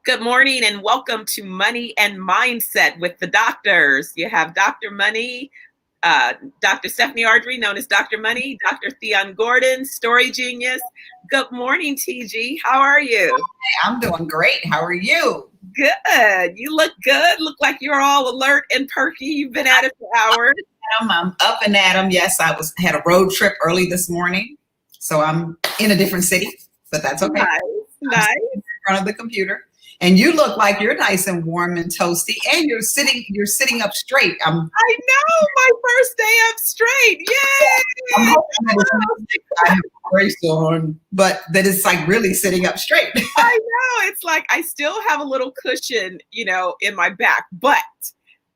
Good morning and welcome to Money and Mindset with the doctors. You have Dr. Money, Dr. Stephanie Ardrey, known as Dr. Money, Dr. Thyonne Gordon, Story Genius. Good morning, TG. How are you? I'm doing great. How are you? Good. You look good. Look like you're all alert and perky. You've been at it for hours. I'm up and at 'em. Yes, had a road trip early this morning, so I'm in a different city, but that's okay. Nice. In front of the computer, and you look like you're nice and warm and toasty, and you're sitting up straight. I know, my first day up straight. Yay! I'm hoping that it's not I have a brace on, but that it's like really sitting up straight. I know. It's like I still have a little cushion, in my back, but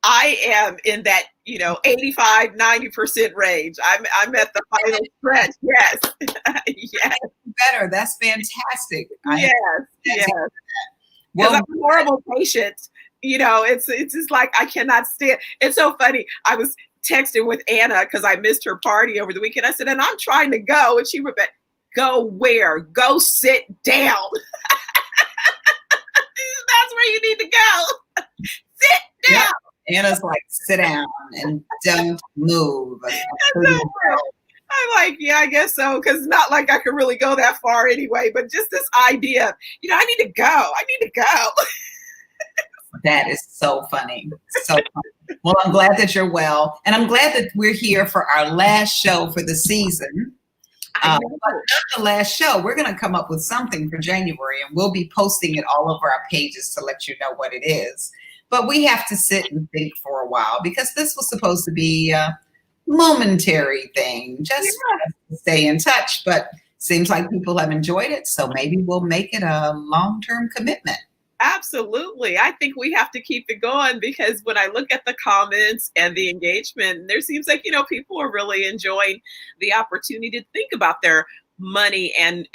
I am in that, 85, 90% range. I'm at the final stretch. Yes. Yes. Better. That's fantastic. Yes. Because I'm a horrible patient. It's just like I cannot stand. It's so funny. I was texting with Anna because I missed her party over the weekend. I said, and I'm trying to go. And she wrote back, go where? Go sit down. That's where you need to go. Sit down. Yeah. Anna's like, sit down and don't move. I'm like, yeah, I guess so. Because it's not like I could really go that far anyway. But just this idea, I need to go. That is so funny. So funny. Well, I'm glad that you're well. And I'm glad that we're here for our last show for the season. But not the last show. We're going to come up with something for January, and we'll be posting it all over our pages to let you know what it is. But we have to sit and think for a while because this was supposed to be a momentary thing, just to stay in touch. But seems like people have enjoyed it, so maybe we'll make it a long-term commitment. Absolutely. I think we have to keep it going because when I look at the comments and the engagement, there seems like, people are really enjoying the opportunity to think about their money and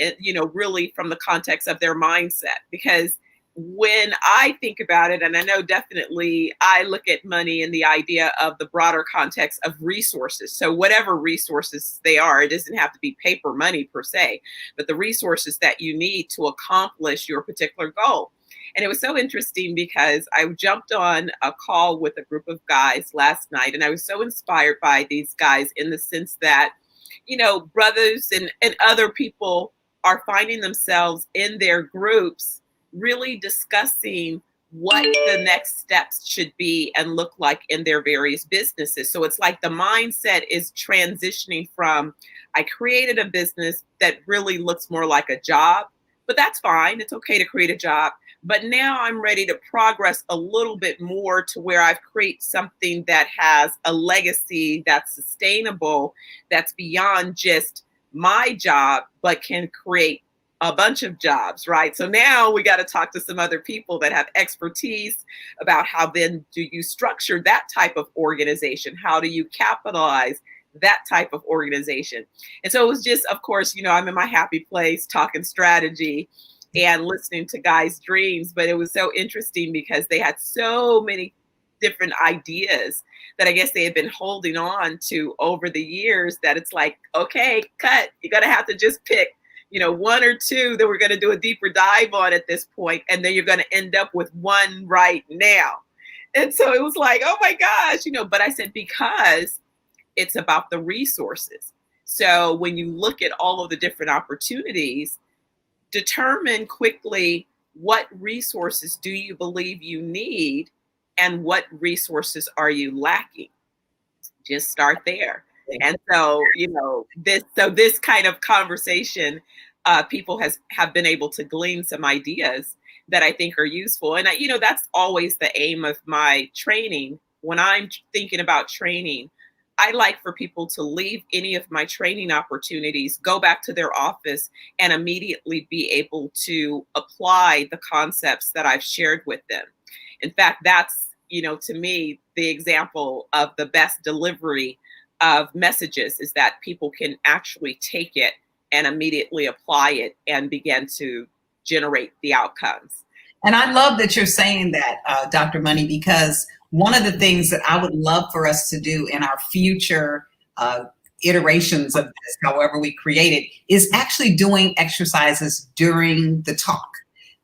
really from the context of their mindset. Because when I think about it, and I know definitely I look at money in the idea of the broader context of resources. So whatever resources they are, it doesn't have to be paper money per se, but the resources that you need to accomplish your particular goal. And it was so interesting because I jumped on a call with a group of guys last night, and I was so inspired by these guys in the sense that, brothers and other people are finding themselves in their groups really discussing what the next steps should be and look like in their various businesses. So it's like the mindset is transitioning from, I created a business that really looks more like a job, but that's fine. It's okay to create a job. But now I'm ready to progress a little bit more to where I've created something that has a legacy that's sustainable, that's beyond just my job, but can create a bunch of jobs, right? So now we got to talk to some other people that have expertise about how then do you structure that type of organization? How do you capitalize that type of organization? And so it was just, of course, I'm in my happy place talking strategy and listening to guys' dreams, but it was so interesting because they had so many different ideas that I guess they had been holding on to over the years that it's like, okay, cut. You're going to have to just pick, one or two that we're going to do a deeper dive on at this point, and then you're going to end up with one right now. And so it was like, oh my gosh, but I said, because it's about the resources. So when you look at all of the different opportunities, determine quickly what resources do you believe you need and what resources are you lacking. Just start there. And so, this kind of conversation, people have been able to glean some ideas that I think are useful. And, that's always the aim of my training. When I'm thinking about training, I like for people to leave any of my training opportunities, go back to their office and immediately be able to apply the concepts that I've shared with them. In fact, that's, to me, the example of the best delivery of messages is that people can actually take it and immediately apply it and begin to generate the outcomes. And I love that you're saying that, Dr. Money, because one of the things that I would love for us to do in our future iterations of this, however we create it, is actually doing exercises during the talk.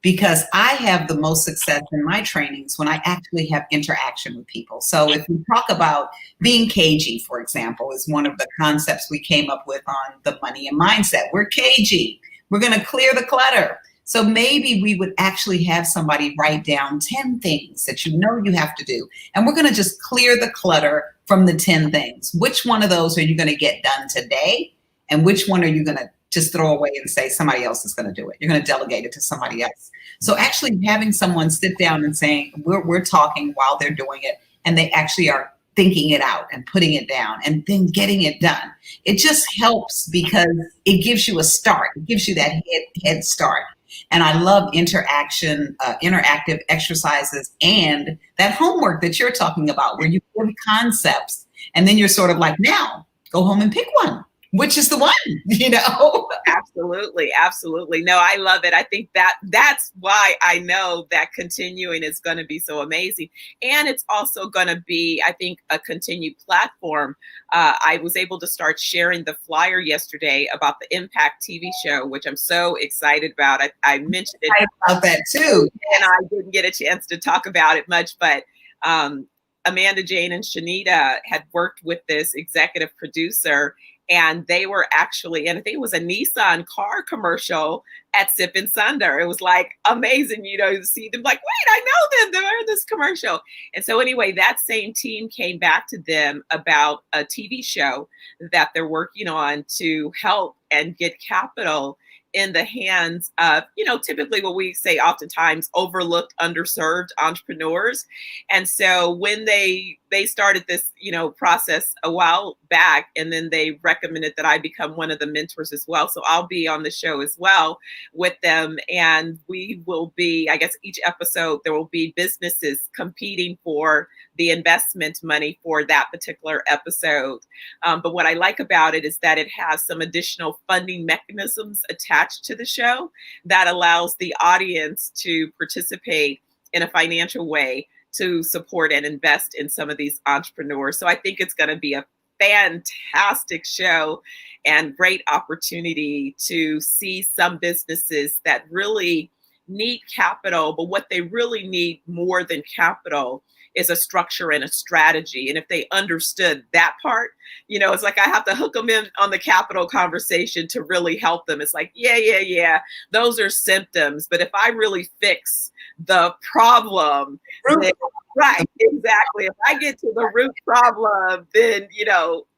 because I have the most success in my trainings when I actually have interaction with people. So if we talk about being cagey, for example, is one of the concepts we came up with on the money and mindset. We're cagey. We're going to clear the clutter. So maybe we would actually have somebody write down 10 things that you know you have to do. And we're going to just clear the clutter from the 10 things. Which one of those are you going to get done today? And which one are you going to just throw away and say somebody else is going to do it? You're going to delegate it to somebody else. So actually having someone sit down and saying, we're talking while they're doing it, and they actually are thinking it out and putting it down and then getting it done. It just helps because it gives you a start. It gives you that head start. And I love interactive exercises and that homework that you're talking about where you give concepts and then you're sort of like, now go home and pick one. Which is the one, you know? Absolutely. Absolutely. No, I love it. I think that's why I know that continuing is going to be so amazing. And it's also going to be, I think, a continued platform. I was able to start sharing the flyer yesterday about the Impact TV show, which I'm so excited about. I mentioned it about that too. And I didn't get a chance to talk about it much, but Amanda, Jane, and Shanita had worked with this executive producer. And they were actually, and I think it was a Nissan car commercial at Sip and Sunder. It was like amazing, to see them like, wait, I know them. They're in this commercial. And so anyway, that same team came back to them about a TV show that they're working on to help and get capital in the hands of, typically what we say oftentimes overlooked, underserved entrepreneurs. And so when they started this, process a while back, and then they recommended that I become one of the mentors as well. So I'll be on the show as well with them. And we will be, I guess each episode, there will be businesses competing for the investment money for that particular episode. But what I like about it is that it has some additional funding mechanisms attached to the show that allows the audience to participate in a financial way to support and invest in some of these entrepreneurs. So I think it's going to be a fantastic show and great opportunity to see some businesses that really need capital, but what they really need more than capital is a structure and a strategy. And if they understood that part, it's like I have to hook them in on the capital conversation to really help them. It's like, yeah, those are symptoms. But if I really fix the problem, then, right, exactly. If I get to the root problem, then,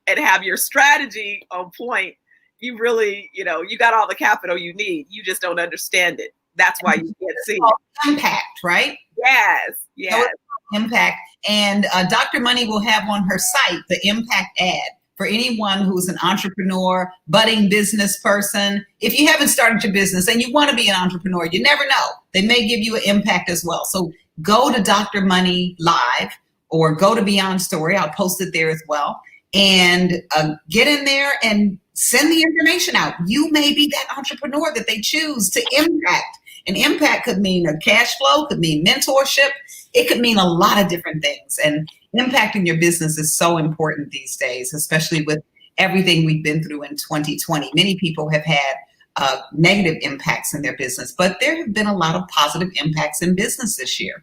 and have your strategy on point, you really, you got all the capital you need. You just don't understand it. That's why you can't see it. Impact, right? Yes. Impact. And Dr. Money will have on her site the impact ad for anyone who's an entrepreneur, budding business person. If you haven't started your business and you want to be an entrepreneur, you never know. They may give you an impact as well. So go to Dr. Money Live or go to Beyond Story. I'll post it there as well. And get in there and send the information out. You may be that entrepreneur that they choose to impact. And impact could mean a cash flow, could mean mentorship. It could mean a lot of different things. And impacting your business is so important these days, especially with everything we've been through in 2020. Many people have had negative impacts in their business, but there have been a lot of positive impacts in business this year.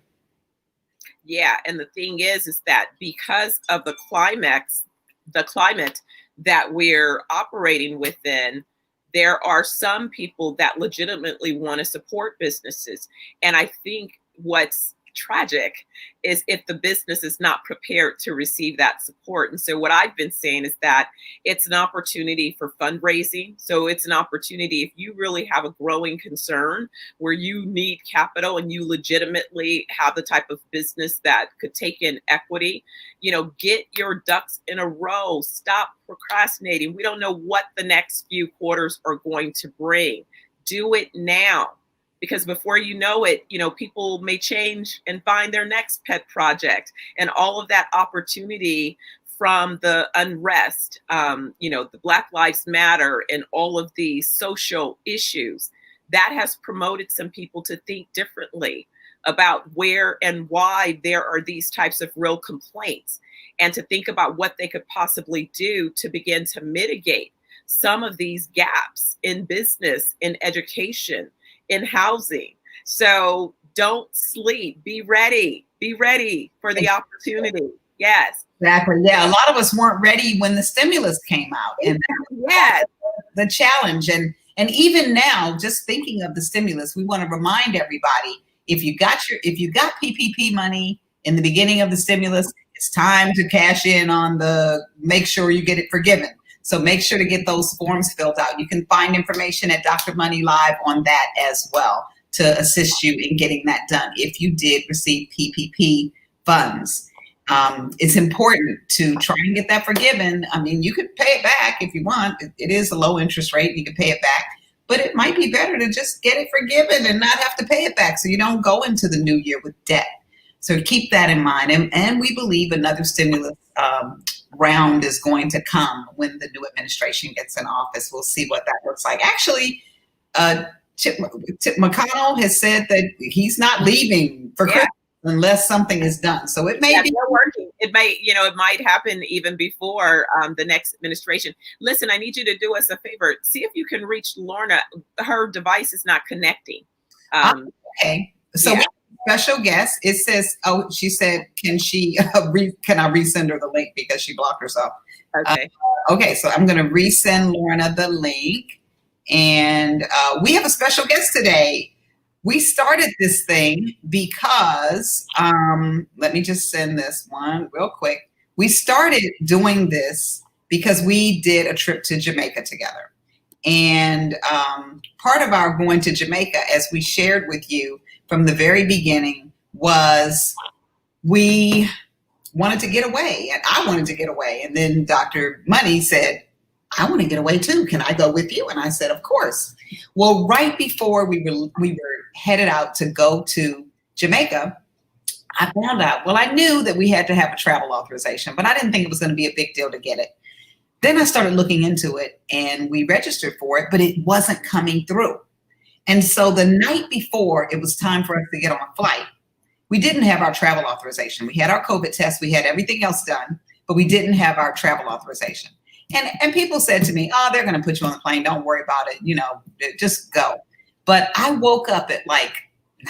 Yeah. And the thing is that because of the climate that we're operating within, there are some people that legitimately want to support businesses. And I think what's tragic is if the business is not prepared to receive that support. And so what I've been saying is that it's an opportunity for fundraising. So it's an opportunity if you really have a growing concern where you need capital and you legitimately have the type of business that could take in equity, get your ducks in a row. Stop procrastinating. We don't know what the next few quarters are going to bring. Do it now. Because before you know it, people may change and find their next pet project, and all of that opportunity from the unrest, the Black Lives Matter and all of these social issues, that has promoted some people to think differently about where and why there are these types of real complaints, and to think about what they could possibly do to begin to mitigate some of these gaps in business, in education, in housing. So don't sleep. Be ready. Be ready for the opportunity. Yes. Exactly. Yeah. A lot of us weren't ready when the stimulus came out, and Yes. the challenge. And even now, just thinking of the stimulus, we want to remind everybody, if you got PPP money in the beginning of the stimulus, it's time to cash in on make sure you get it forgiven. So make sure to get those forms filled out. You can find information at Dr. Money Live on that as well to assist you in getting that done if you did receive PPP funds. It's important to try and get that forgiven. I mean, you could pay it back if you want. It is a low interest rate. You can pay it back, but it might be better to just get it forgiven and not have to pay it back, so you don't go into the new year with debt. So keep that in mind. And we believe another stimulus round is going to come when the new administration gets in office. We'll see what that looks like. Actually, Chip McConnell has said that he's not leaving for Christmas unless something is done. So it may be working. It might happen even before the next administration. Listen, I need you to do us a favor. See if you can reach Lorna. Her device is not connecting. Okay. So we have a special guest. It says, she said, can I resend her the link because she blocked herself? Okay. Okay. So I'm going to resend Lorna the link. And we have a special guest today. We started this thing because, let me just send this one real quick. We started doing this because we did a trip to Jamaica together. And part of our going to Jamaica, as we shared with you from the very beginning, was we wanted to get away, and I wanted to get away. And then Dr. Money said, I want to get away too. Can I go with you? And I said, of course. Well, right before we were headed out to go to Jamaica, I found out, well, I knew that we had to have a travel authorization, but I didn't think it was going to be a big deal to get it. Then I started looking into it and we registered for it, but it wasn't coming through. And so the night before it was time for us to get on a flight, we didn't have our travel authorization. We had our COVID test. We had everything else done, but we didn't have our travel authorization. And people said to me, oh, they're going to put you on the plane. Don't worry about it. Just go. But I woke up at like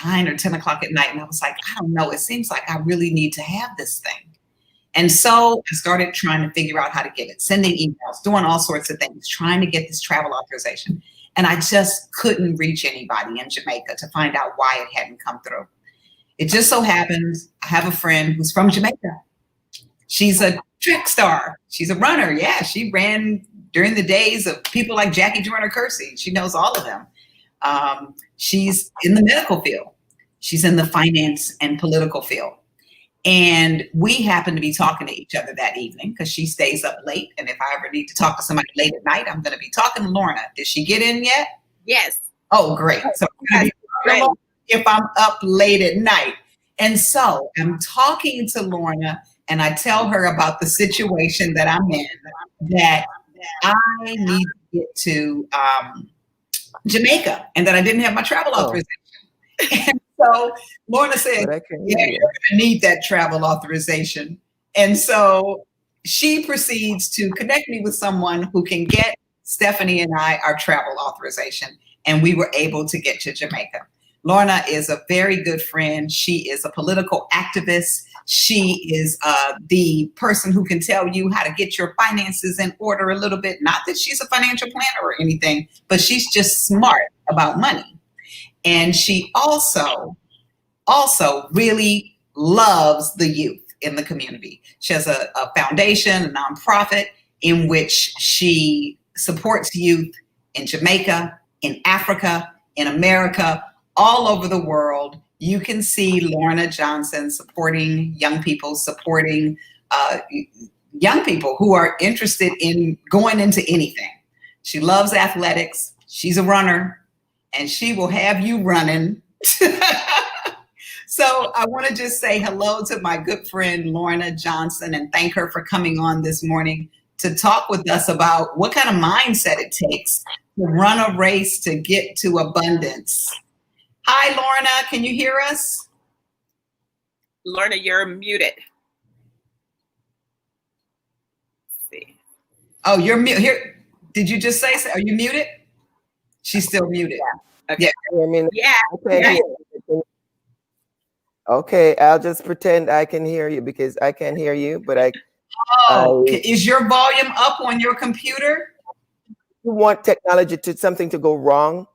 9 or 10 o'clock at night and I was like, I don't know. It seems like I really need to have this thing. And so I started trying to figure out how to get it, sending emails, doing all sorts of things, trying to get this travel authorization. And I just couldn't reach anybody in Jamaica to find out why it hadn't come through. It just so happens I have a friend who's from Jamaica. She's a track star. She's a runner. Yeah, she ran during the days of people like Jackie Joyner-Kersee. She knows all of them. She's in the medical field. She's in the finance and political field. And we happened to be talking to each other that evening because she stays up late. And if I ever need to talk to somebody late at night, I'm going to be talking to Lorna. Did she get in yet? Yes. Oh, great. So if I'm up late at night. And so I'm talking to Lorna and I tell her about the situation that I'm in, that I need to get to Jamaica and that I didn't have my travel authorization. And so Lorna said, yeah, you're going to need that travel authorization. And so she proceeds to connect me with someone who can get Stephanie and I our travel authorization. And we were able to get to Jamaica. Lorna is a very good friend. She is a political activist. She is the person who can tell you how to get your finances in order a little bit. Not that she's a financial planner or anything, but she's just smart about money. And she also really loves the youth in the community. She has a foundation, a nonprofit in which she supports youth in Jamaica, in Africa, in America, all over the world. You can see Lorna Johnson supporting young people, supporting young people who are interested in going into anything. She loves athletics. She's a runner, and she will have you running. So I want to just say hello to my good friend, Lorna Johnson, and thank her for coming on this morning to talk with us about what kind of mindset it takes to run a race to get to abundance. Hi, Lorna. Can you hear us? Lorna, you're muted. Let's see. Oh, you're mute. Here. Did you just say so? Are you muted? She's still muted. Yeah. Okay. Yeah. Yeah. Okay. Okay, I'll just pretend I can hear you because I can't hear you, but I Oh, is your volume up on your computer? you want technology to something to go wrong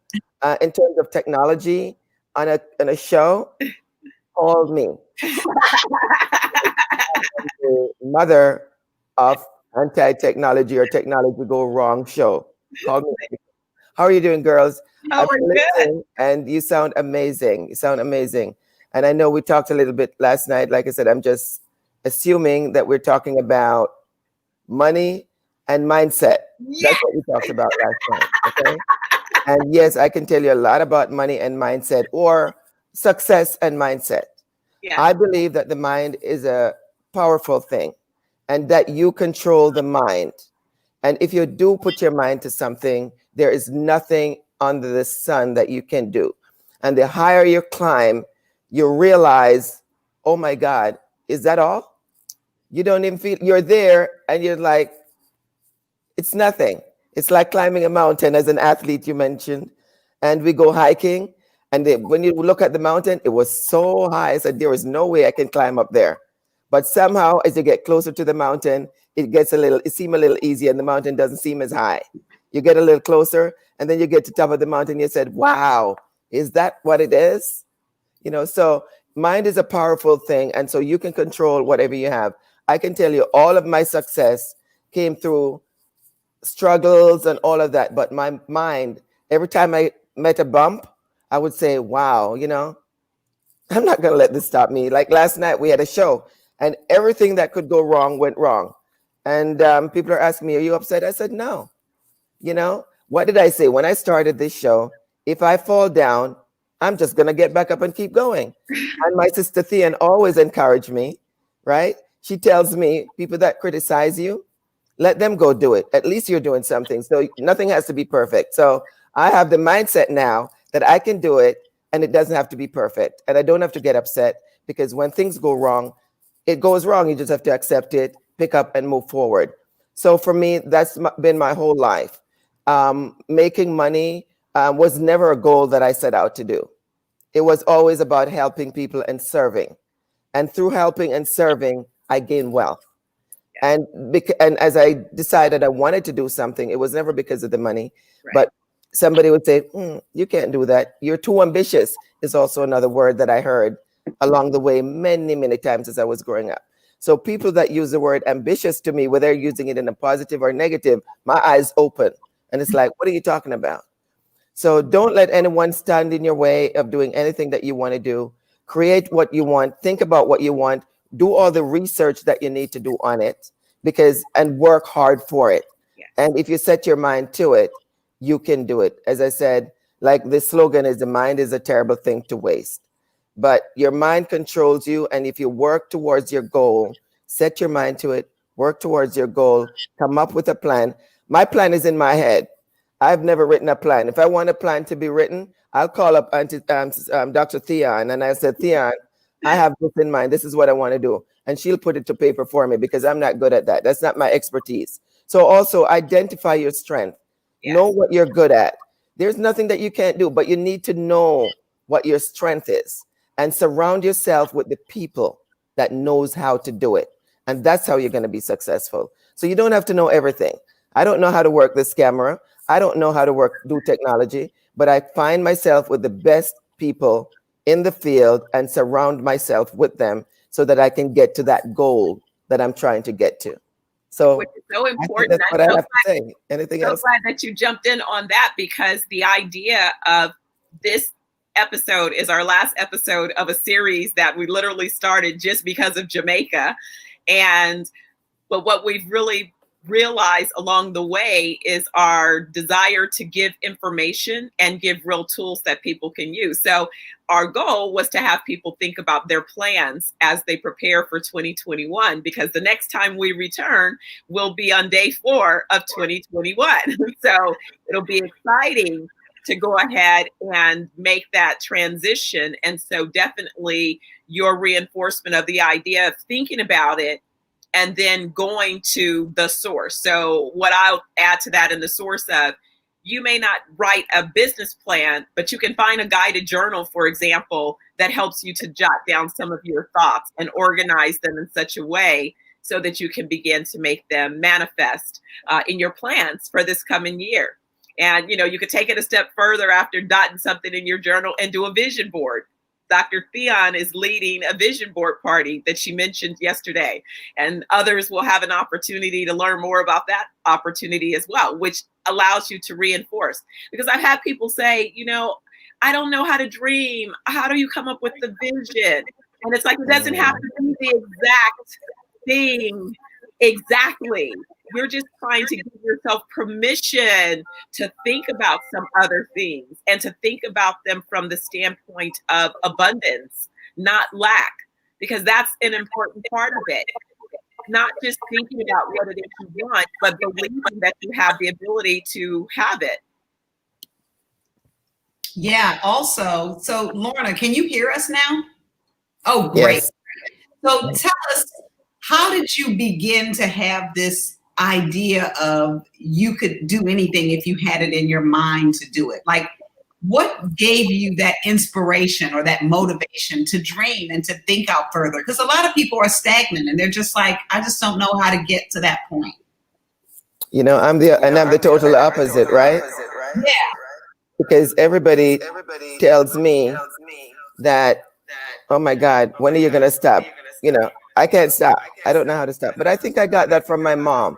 in terms of technology on a show, call me. The mother of anti-technology or technology go wrong show. Call me. How are you doing, girls? Oh, I've we're been good. listening, and you sound amazing. You sound amazing. And I know we talked a little bit last night. Like I said, I'm just assuming that we're talking about money and mindset. Yeah. That's what we talked about last night. Okay. And yes, I can tell you a lot about money and mindset or success and mindset. Yeah. I believe that the mind is a powerful thing and that you control the mind. And if you do put your mind to something, there is nothing under the sun that you can do. And the higher you climb, you realize, oh my God, is that all? You don't even feel you're there and you're like, it's nothing. It's like climbing a mountain as an athlete you mentioned. And we go hiking. And when you look at the mountain, it was so high. I said, there is no way I can climb up there. But somehow, as you get closer to the mountain, it seems a little easier and the mountain doesn't seem as high. You get a little closer and then you get to the top of the mountain. You said, wow, is that what it is? So mind is a powerful thing. And so you can control whatever you have. I can tell you all of my success came through struggles and all of that. But my mind, every time I met a bump, I would say, wow, I'm not going to let this stop me. Like last night, we had a show and everything that could go wrong went wrong. And people are asking me, are you upset? I said, no. What did I say? When I started this show, if I fall down, I'm just going to get back up and keep going. And my sister Thyonne always encouraged me, right? She tells me, people that criticize you, let them go do it. At least you're doing something. So nothing has to be perfect. So I have the mindset now that I can do it and it doesn't have to be perfect. And I don't have to get upset because when things go wrong, it goes wrong. You just have to accept it, pick up and move forward. So for me, that's been my whole life. Making money was never a goal that I set out to do. It was always about helping people and serving. And through helping and serving, I gained wealth. And as I decided I wanted to do something, it was never because of the money, Right. but somebody would say, you can't do that. You're too ambitious is also another word that I heard along the way many, many times as I was growing up. So people that use the word ambitious to me, whether they're using it in a positive or negative, my eyes open. And it's like, what are you talking about? So don't let anyone stand in your way of doing anything that you want to do. Create what you want. Think about what you want. Do all the research that you need to do on it and work hard for it. Yes. And if you set your mind to it, you can do it. As I said, like the slogan is, the mind is a terrible thing to waste. But your mind controls you. And if you work towards your goal, set your mind to it, work towards your goal, come up with a plan. My plan is in my head. I've never written a plan. If I want a plan to be written, I'll call up Dr. Thyonne and I said, Thyonne, I have this in mind. This is what I want to do. And she'll put it to paper for me because I'm not good at that. That's not my expertise. So also identify your strength. Yes. Know what you're good at. There's nothing that you can't do, but you need to know what your strength is and surround yourself with the people that knows how to do it. And that's how you're going to be successful. So you don't have to know everything. I don't know how to work this camera. I don't know how to do technology, but I find myself with the best people in the field and surround myself with them so that I can get to that goal that I'm trying to get to. So, which is so important. That's what I have to say. Anything else? I'm so glad that you jumped in on that, because the idea of this episode is our last episode of a series that we literally started just because of Jamaica. But what we've really realized along the way is our desire to give information and give real tools that people can use. So our goal was to have people think about their plans as they prepare for 2021, because the next time we return will be on day 4 of 2021. So it'll be exciting to go ahead and make that transition. And so definitely your reinforcement of the idea of thinking about it and then going to the source. So what I'll add to that in the source of, you may not write a business plan, but you can find a guided journal, for example, that helps you to jot down some of your thoughts and organize them in such a way so that you can begin to make them manifest in your plans for this coming year. And, you know, you could take it a step further after dotting something in your journal and do a vision board. Dr. Thyonne is leading a vision board party that she mentioned yesterday, and others will have an opportunity to learn more about that opportunity as well, which allows you to reinforce. Because I've had people say, you know, I don't know how to dream. How do you come up with the vision? And it's like, it doesn't have to be the exact thing exactly. You're just trying to give yourself permission to think about some other things and to think about them from the standpoint of abundance, not lack, because that's an important part of it. Not just thinking about what it is you want, but believing that you have the ability to have it. Yeah, also, so Lorna, can you hear us now? Oh, great. Yes. So tell us, how did you begin to have this idea of you could do anything if you had it in your mind to do it? Like, what gave you that inspiration or that motivation to dream and to think out further? Because a lot of people are stagnant and they're just like, I just don't know how to get to that point. You know, I'm the total opposite, right? Yeah. Because everybody tells me that, oh my God, when are you going to stop? You know, I can't stop. I don't know how to stop. But I think I got that from my mom.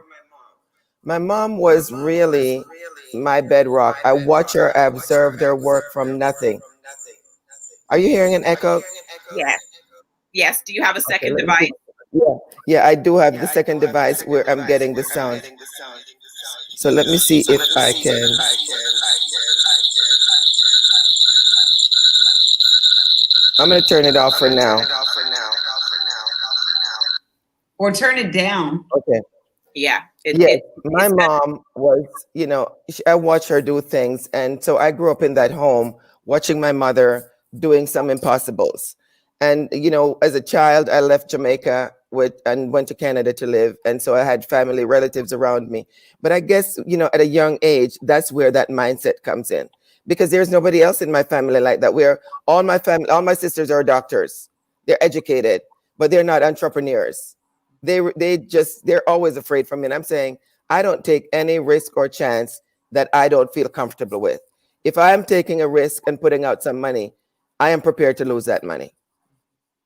My mom was really my bedrock. I watch her, I observed her work from nothing. Are you hearing an echo? Yes. Yes. Do you have a second Okay, device? Yeah, I do have the second device where I'm getting the sound. So let me see if I can. I'm going to turn it off for now. Or turn it down. Okay. Yeah. Yes, my mom was, you know, I watched her do things. And so I grew up in that home watching my mother doing some impossibles. And, you know, as a child, I left Jamaica and went to Canada to live. And so I had family relatives around me. But I guess, you know, at a young age, that's where that mindset comes in. Because there's nobody else in my family like that, where all my sisters are doctors. They're educated, but they're not entrepreneurs. They're always afraid from me. And I'm saying, I don't take any risk or chance that I don't feel comfortable with. If I'm taking a risk and putting out some money, I am prepared to lose that money.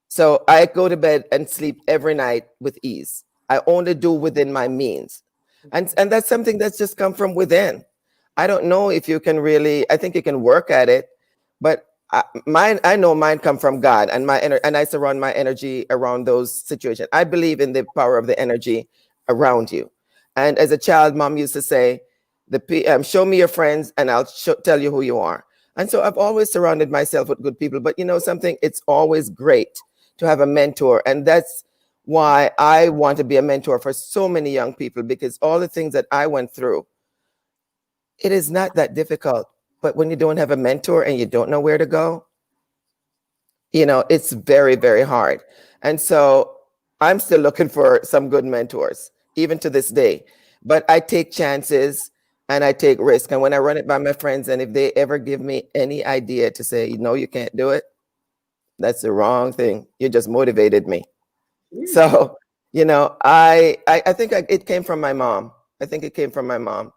So I go to bed and sleep every night with ease. I only do within my means. And that's something that's just come from within. I don't know if you can really, I think you can work at it, but I know mine come from God, and and I surround my energy around those situations. I believe in the power of the energy around you. And as a child, mom used to say, show me your friends and I'll tell you who you are. And so I've always surrounded myself with good people, but you know something, it's always great to have a mentor. And that's why I want to be a mentor for so many young people, because all the things that I went through, it is not that difficult. But when you don't have a mentor and you don't know where to go, you know, it's very, very hard. And so I'm still looking for some good mentors, even to this day. But I take chances and I take risks. And when I run it by my friends, and if they ever give me any idea to say, no, you can't do it, that's the wrong thing. You just motivated me. So, you know, I think it came from my mom. I think it came from my mom.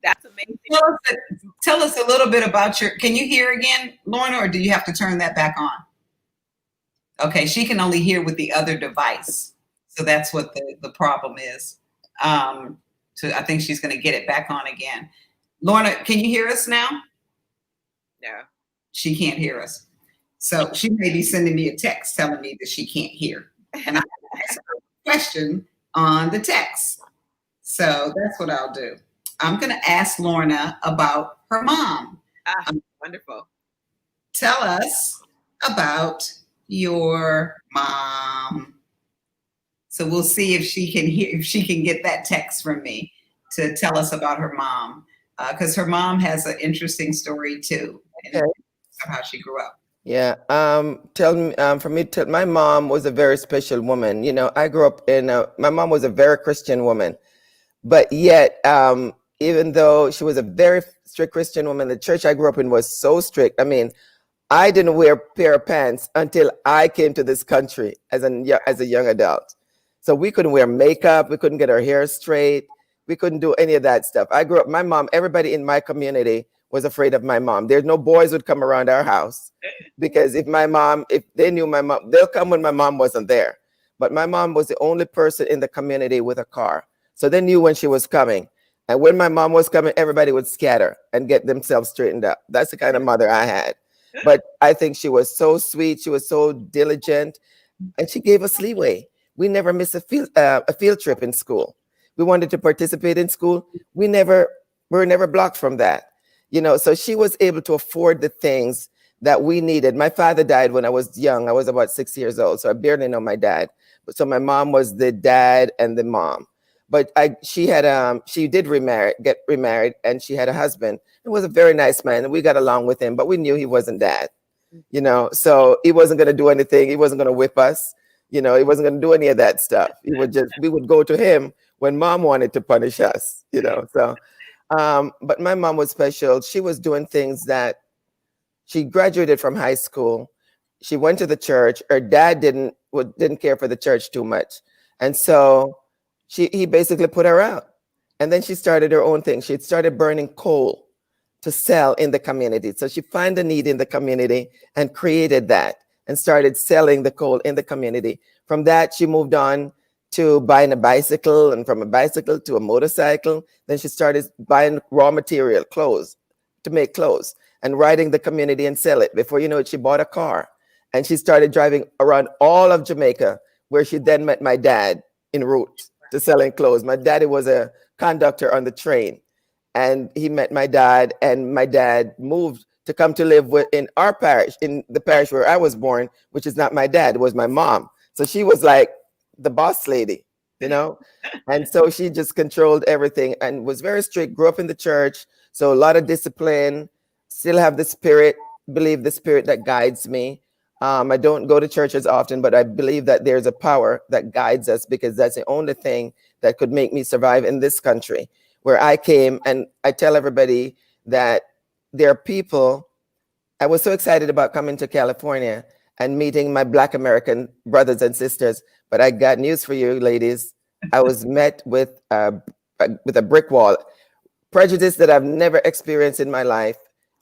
That's amazing. Tell us a little bit about can you hear again, Lorna, or do you have to turn that back on? Okay, she can only hear with the other device. So that's what the problem is. So I think she's going to get it back on again. Lorna, can you hear us now? No. She can't hear us. So she may be sending me a text telling me that she can't hear. And I ask her a question on the text. So that's what I'll do. I'm going to ask Lorna about her mom. Wonderful. Tell us about your mom. So we'll see if she can hear, if she can get that text from me to tell us about her mom, because her mom has an interesting story too, and how she grew up. Yeah. For me, my mom was a very special woman. You know, I grew up my mom was a very Christian woman, but yet even though she was a very strict Christian woman, the church I grew up in was so strict. I mean, I didn't wear a pair of pants until I came to this country as a young adult. So we couldn't wear makeup. We couldn't get our hair straight. We couldn't do any of that stuff. I grew up, my mom, everybody in my community was afraid of my mom. There's no boys would come around our house because if they knew my mom, they'll come when my mom wasn't there. But my mom was the only person in the community with a car. So they knew when she was coming. And when my mom was coming, everybody would scatter and get themselves straightened up. That's the kind of mother I had. But I think she was so sweet. She was so diligent, and she gave us leeway. We never missed a field trip in school. We wanted to participate in school. We were never blocked from that. So she was able to afford the things that we needed. My father died when I was young. I was about 6 years old, so I barely know my dad. So my mom was the dad and the mom. But she did get remarried, and she had a husband. He was a very nice man, and we got along with him, but we knew he wasn't dad, so he wasn't going to do anything. He wasn't going to whip us. He wasn't going to do any of that stuff. We would go to him when mom wanted to punish us, so, but my mom was special. She was doing things that she graduated from high school. She went to the church. Her dad didn't care for the church too much. And so he basically put her out. And then she started her own thing. She started burning coal to sell in the community. So she found a need in the community and created that and started selling the coal in the community. From that, she moved on to buying a bicycle, and from a bicycle to a motorcycle. Then she started buying raw material, clothes, to make clothes and riding the community and sell it. Before you know it, she bought a car and she started driving around all of Jamaica, where she then met my dad en route to selling clothes. My daddy was a conductor on the train, and he met my dad, and my dad moved to come to live in our parish, in the parish where I was born, which is not my dad, it was my mom. So she was like the boss lady, and so she just controlled everything and was very strict, grew up in the church. So a lot of discipline, still have the spirit, believe the spirit that guides me. I don't go to church as often, but I believe that there's a power that guides us, because that's the only thing that could make me survive in this country where I came. And I tell everybody that there are people, I was so excited about coming to California and meeting my Black American brothers and sisters, but I got news for you, ladies. I was met with a brick wall, prejudice that I've never experienced in my life,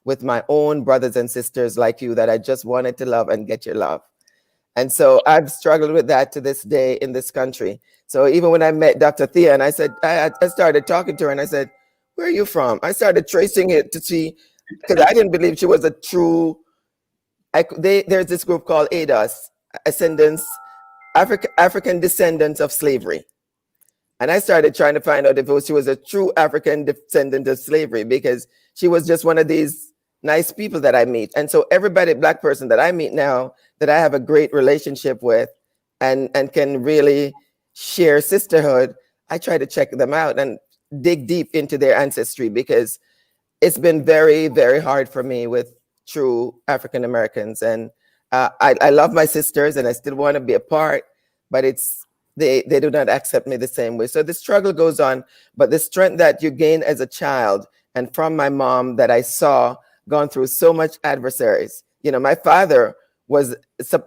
with my own brothers and sisters like you that I just wanted to love and get your love. And so I've struggled with that to this day in this country. So even when I met Dr. Thyonne, I said, I started talking to her and I said, where are you from? I started tracing it to see, because I didn't believe she was a true, there's this group called ADOS, African Descendants of Slavery. And I started trying to find out if she was a true African descendant of slavery, because she was just one of these nice people that I meet. And so everybody, Black person that I meet now, that I have a great relationship with and can really share sisterhood, I try to check them out and dig deep into their ancestry, because it's been very, very hard for me with true African Americans. And I love my sisters and I still want to be a part, but they do not accept me the same way. So the struggle goes on, but the strength that you gain as a child, and from my mom that I saw gone through so much adversaries. My father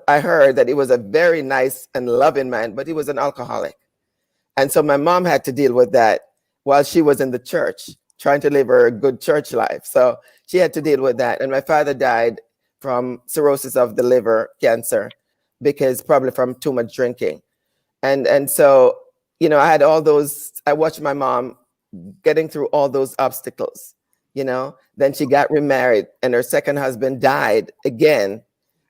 I heard that he was a very nice and loving man, but he was an alcoholic. And so my mom had to deal with that while she was in the church, trying to live her good church life. So she had to deal with that. And my father died from cirrhosis of the liver, cancer, because probably from too much drinking. And so, I had I watched my mom getting through all those obstacles, then she got remarried and her second husband died again,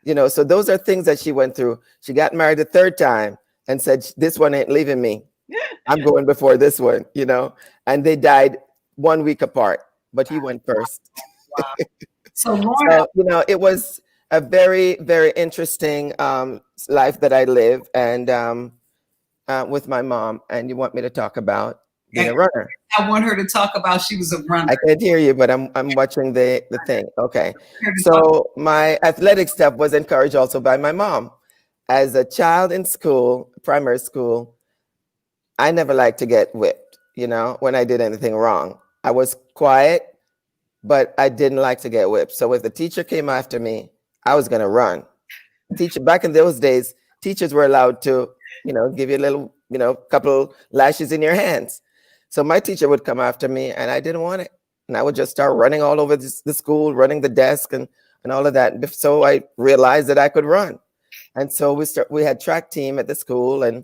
so those are things that she went through. She got married a third time and said, this one ain't leaving me. I'm going before this one, and they died 1 week apart, but he went first. Wow. So Lorna, it was a very, very interesting life that I live, and with my mom. And you want me to talk about being a runner? I want her to talk about she was a runner. I can't hear you, but I'm watching the thing. Okay. So my athletic stuff was encouraged also by my mom. As a child in school, primary school, I never liked to get whipped, when I did anything wrong. I was quiet, but I didn't like to get whipped. So if the teacher came after me, I was going to run. Teacher, back in those days, teachers were allowed to, give you a little, couple lashes in your hands. So my teacher would come after me, and I didn't want it. And I would just start running all over the school, running the desk and all of that. So I realized that I could run. And so we had track team at the school, and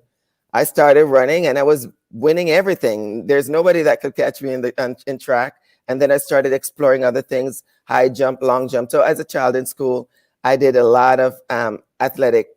I started running, and I was winning everything. There's nobody that could catch me in track. And then I started exploring other things, high jump, long jump. So as a child in school, I did a lot of athletic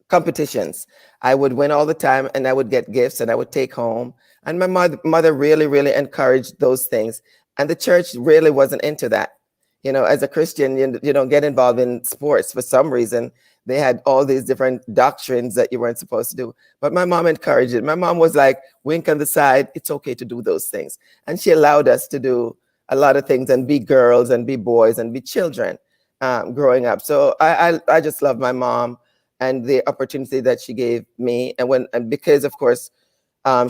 competitions. I would win all the time, and I would get gifts, and I would take home. And my mother really, really encouraged those things. And the church really wasn't into that. As a Christian, you don't get involved in sports for some reason. They had all these different doctrines that you weren't supposed to do. But my mom encouraged it. My mom was like, wink on the side, it's okay to do those things. And she allowed us to do a lot of things and be girls and be boys and be children growing up. So I just love my mom and the opportunity that she gave me. And because, of course,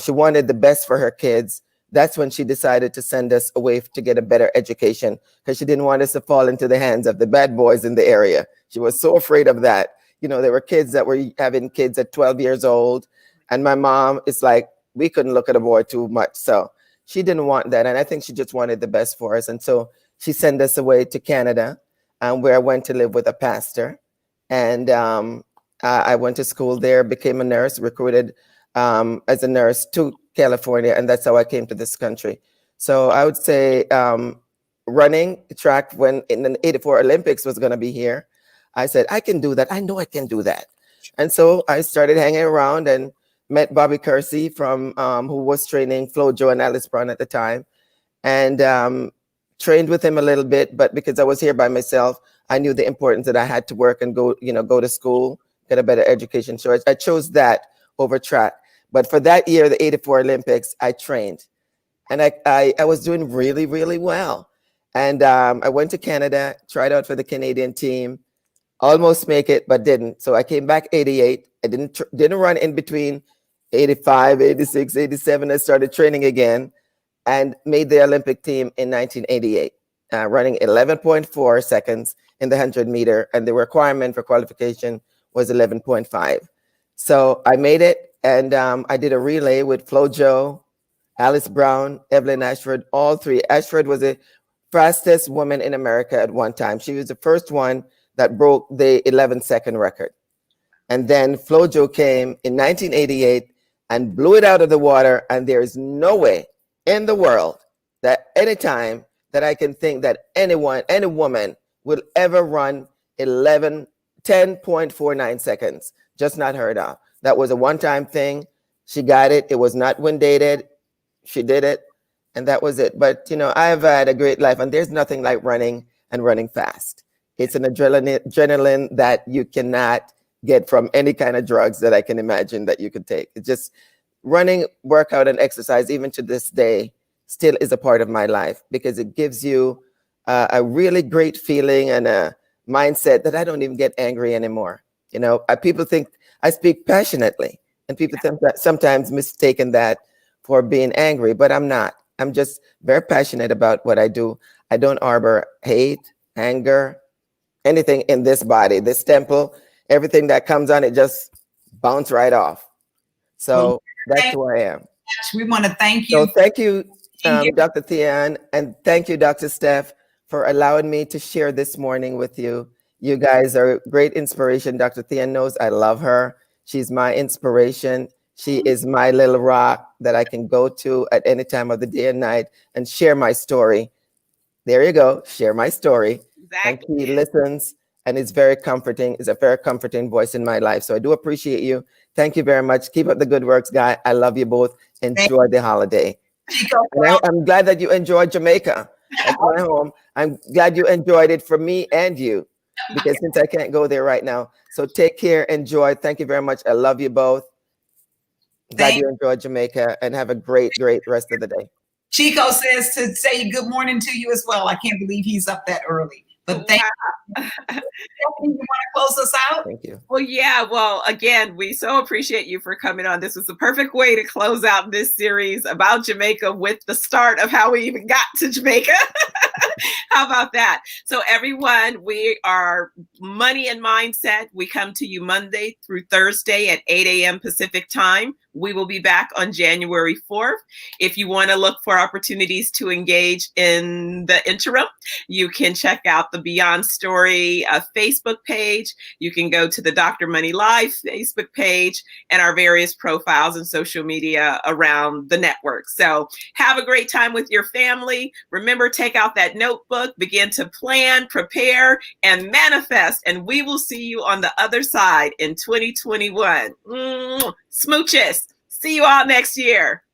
she wanted the best for her kids, that's when she decided to send us away to get a better education, because she didn't want us to fall into the hands of the bad boys in the area. She was so afraid of that. There were kids that were having kids at 12 years old. And my mom is like, we couldn't look at a boy too much. So she didn't want that. And I think she just wanted the best for us. And so she sent us away to Canada, where I went to live with a pastor. And I went to school there, became a nurse, recruited as a nurse to California, and that's how I came to this country. So I would say running track when in the '84 Olympics was going to be here, I said, I can do that. I know I can do that. And so I started hanging around and met Bobby Kersey from who was training Flojo and Alice Brown at the time, and trained with him a little bit. But because I was here by myself, I knew the importance that I had to work and go to school, get a better education. So I chose that over track. But for that year, the '84 Olympics, I trained, and I was doing really, really well. And I went to Canada, tried out for the Canadian team, almost make it, but didn't. So I came back '88. I didn't run in between '85, '86, '87. I started training again and made the Olympic team in 1988, running 11.4 seconds in the 100 meter. And the requirement for qualification was 11.5. So I made it. And I did a relay with Flojo, Alice Brown, Evelyn Ashford, all three. Ashford was the fastest woman in America at one time. She was the first one that broke the 11-second record. And then Flojo came in 1988 and blew it out of the water. And there is no way in the world that any time that I can think that any woman will ever run 10.49 seconds. Just not heard of. That was a one-time thing. She got it. It was not wind dated. She did it, and that was it. But I've had a great life, and there's nothing like running and running fast. It's an adrenaline that you cannot get from any kind of drugs that I can imagine that you could take. It's just running, workout, and exercise, even to this day, still is a part of my life, because it gives you a really great feeling and a mindset that I don't even get angry anymore. People think I speak passionately, and people sometimes mistaken that for being angry, but I'm not. I'm just very passionate about what I do. I don't harbor hate, anger, anything in this body, this temple. Everything that comes on it just bounce right off. So that's who I am. We want to thank you. So thank you, Dr. Thyonne, and thank you, Dr. Steph, for allowing me to share this morning with you. You guys are great inspiration. Dr. Thyonne knows I love her. She's my inspiration. She is my little rock that I can go to at any time of the day and night and share my story. There you go. Share my story. Exactly. And she listens, and it's very comforting. It's a very comforting voice in my life. So I do appreciate you. Thank you very much. Keep up the good works, guy. I love you both. Enjoy the holiday. And I'm glad that you enjoyed Jamaica. That's my home. I'm glad you enjoyed it for me and you, because since I can't go there right now. So take care, enjoy. Thank you very much. I love you both. Glad you enjoyed Jamaica, and have a great, great rest of the day. Chico says to say good morning to you as well. I can't believe he's up that early. But thank you You want to close us out? Thank you. Well, yeah. Well, again, we so appreciate you for coming on. This was the perfect way to close out this series about Jamaica with the start of how we even got to Jamaica. How about that? So everyone, we are Money and Mindset. We come to you Monday through Thursday at 8 a.m. Pacific time. We will be back on January 4th. If you want to look for opportunities to engage in the interim, you can check out the Beyond Story Facebook page. You can go to the Dr. Money Live Facebook page and our various profiles and social media around the network. So have a great time with your family. Remember, take out that notebook, begin to plan, prepare, and manifest. And we will see you on the other side in 2021. Smooches. See you all next year.